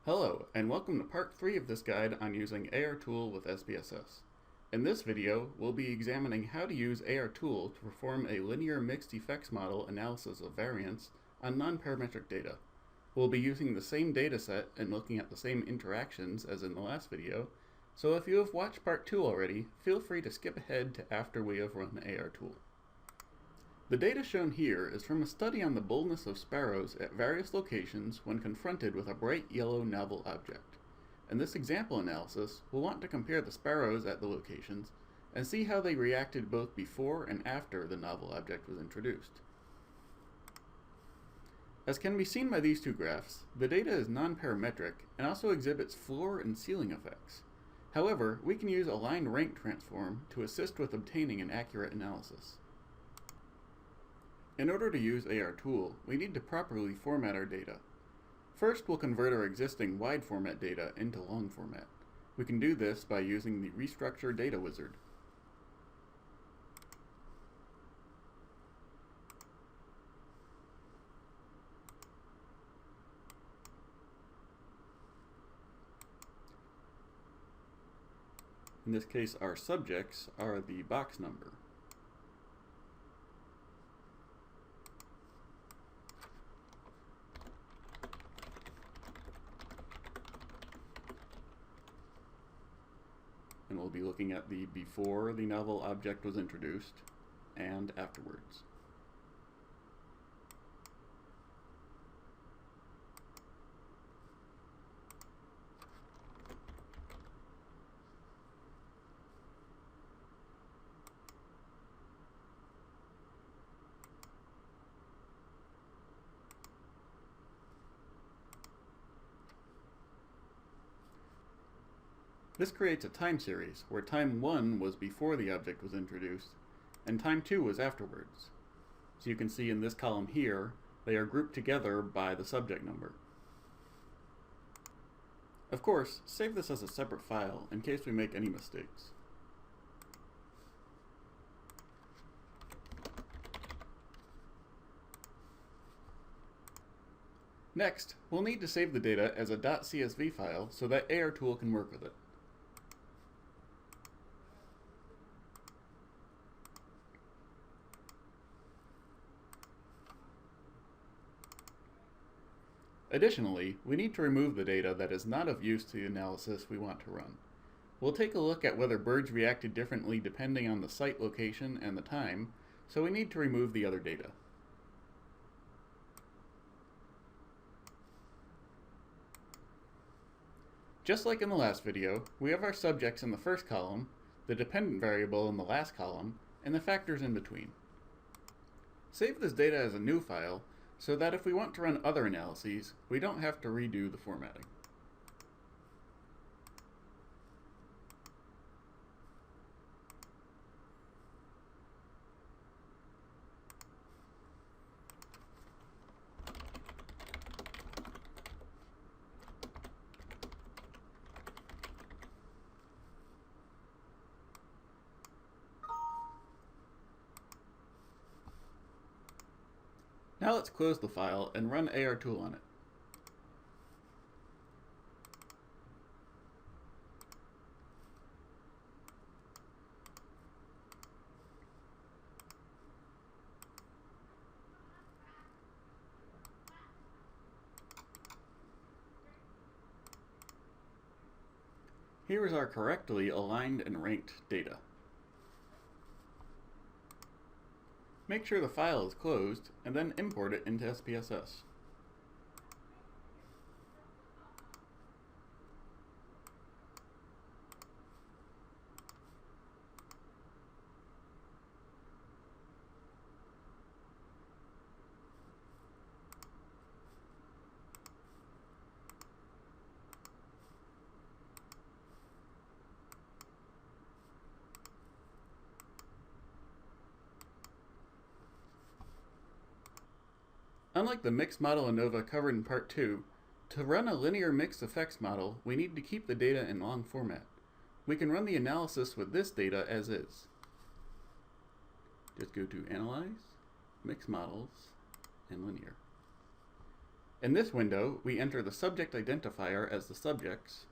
Hello, and welcome to part 3 of this guide on using ARTool with SPSS. In this video, we'll be examining how to use ARTool to perform a linear mixed effects model analysis of variance on non-parametric data. We'll be using the same dataset and looking at the same interactions as in the last video, so if you have watched part 2 already, feel free to skip ahead to after we have run ARTool. The data shown here is from a study on the boldness of sparrows at various locations when confronted with a bright yellow novel object. In this example analysis, we'll want to compare the sparrows at the locations and see how they reacted both before and after the novel object was introduced. As can be seen by these two graphs, the data is non-parametric and also exhibits floor and ceiling effects. However, we can use a line rank transform to assist with obtaining an accurate analysis. In order to use ARTool, we need to properly format our data. First, we'll convert our existing wide format data into long format. We can do this by using the Restructure Data Wizard. In this case, our subjects are the box number. And we'll be looking at the before the novel object was introduced and afterwards. This creates a time series, where time 1 was before the object was introduced, and time 2 was afterwards. So you can see in this column here, they are grouped together by the subject number. Of course, save this as a separate file in case we make any mistakes. Next, we'll need to save the data as a .csv file so that ARTool can work with it. Additionally, we need to remove the data that is not of use to the analysis we want to run. We'll take a look at whether birds reacted differently depending on the site location and the time, so we need to remove the other data. Just like in the last video, we have our subjects in the first column, the dependent variable in the last column, and the factors in between. Save this data as a new file, so that if we want to run other analyses, we don't have to redo the formatting. Now let's close the file and run ARTool on it. Here is our correctly aligned and ranked data. Make sure the file is closed, and then import it into SPSS. Unlike the mixed model ANOVA covered in part 2, to run a linear mixed effects model, we need to keep the data in long format. We can run the analysis with this data as is. Just go to Analyze, Mixed Models, and Linear. In this window, we enter the subject identifier as the subjects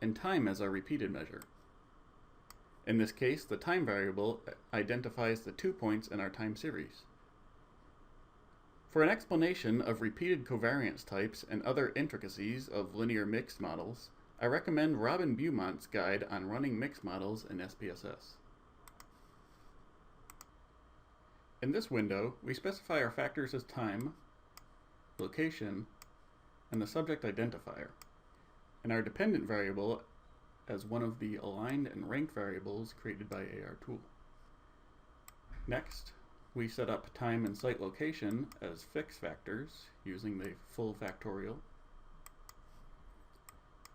and time as our repeated measure. In this case, the time variable identifies the 2 points in our time series. For an explanation of repeated covariance types and other intricacies of linear mixed models, I recommend Robin Beaumont's guide on running mixed models in SPSS. In this window, we specify our factors as time, location, and the subject identifier, and our dependent variable as one of the aligned and ranked variables created by ARTool. Next, we set up time and site location as fixed factors using the full factorial,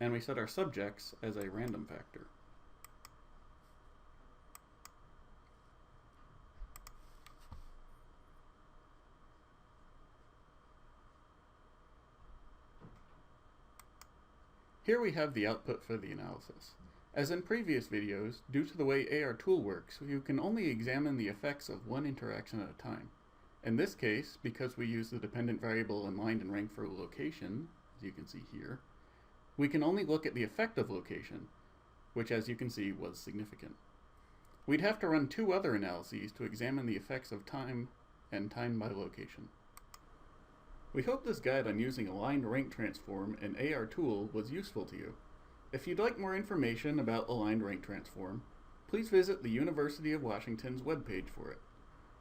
and we set our subjects as a random factor. Here we have the output for the analysis. As in previous videos, due to the way ARTool works, you can only examine the effects of one interaction at a time. In this case, because we use the dependent variable aligned and ranked for location, as you can see here, we can only look at the effect of location, which as you can see was significant. We'd have to run 2 other analyses to examine the effects of time and time by location. We hope this guide on using aligned rank transform in ARTool was useful to you. If you'd like more information about aligned rank transform, please visit the University of Washington's webpage for it.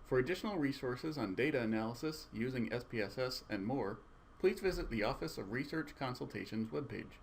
For additional resources on data analysis using SPSS and more, please visit the Office of Research Consultation's webpage.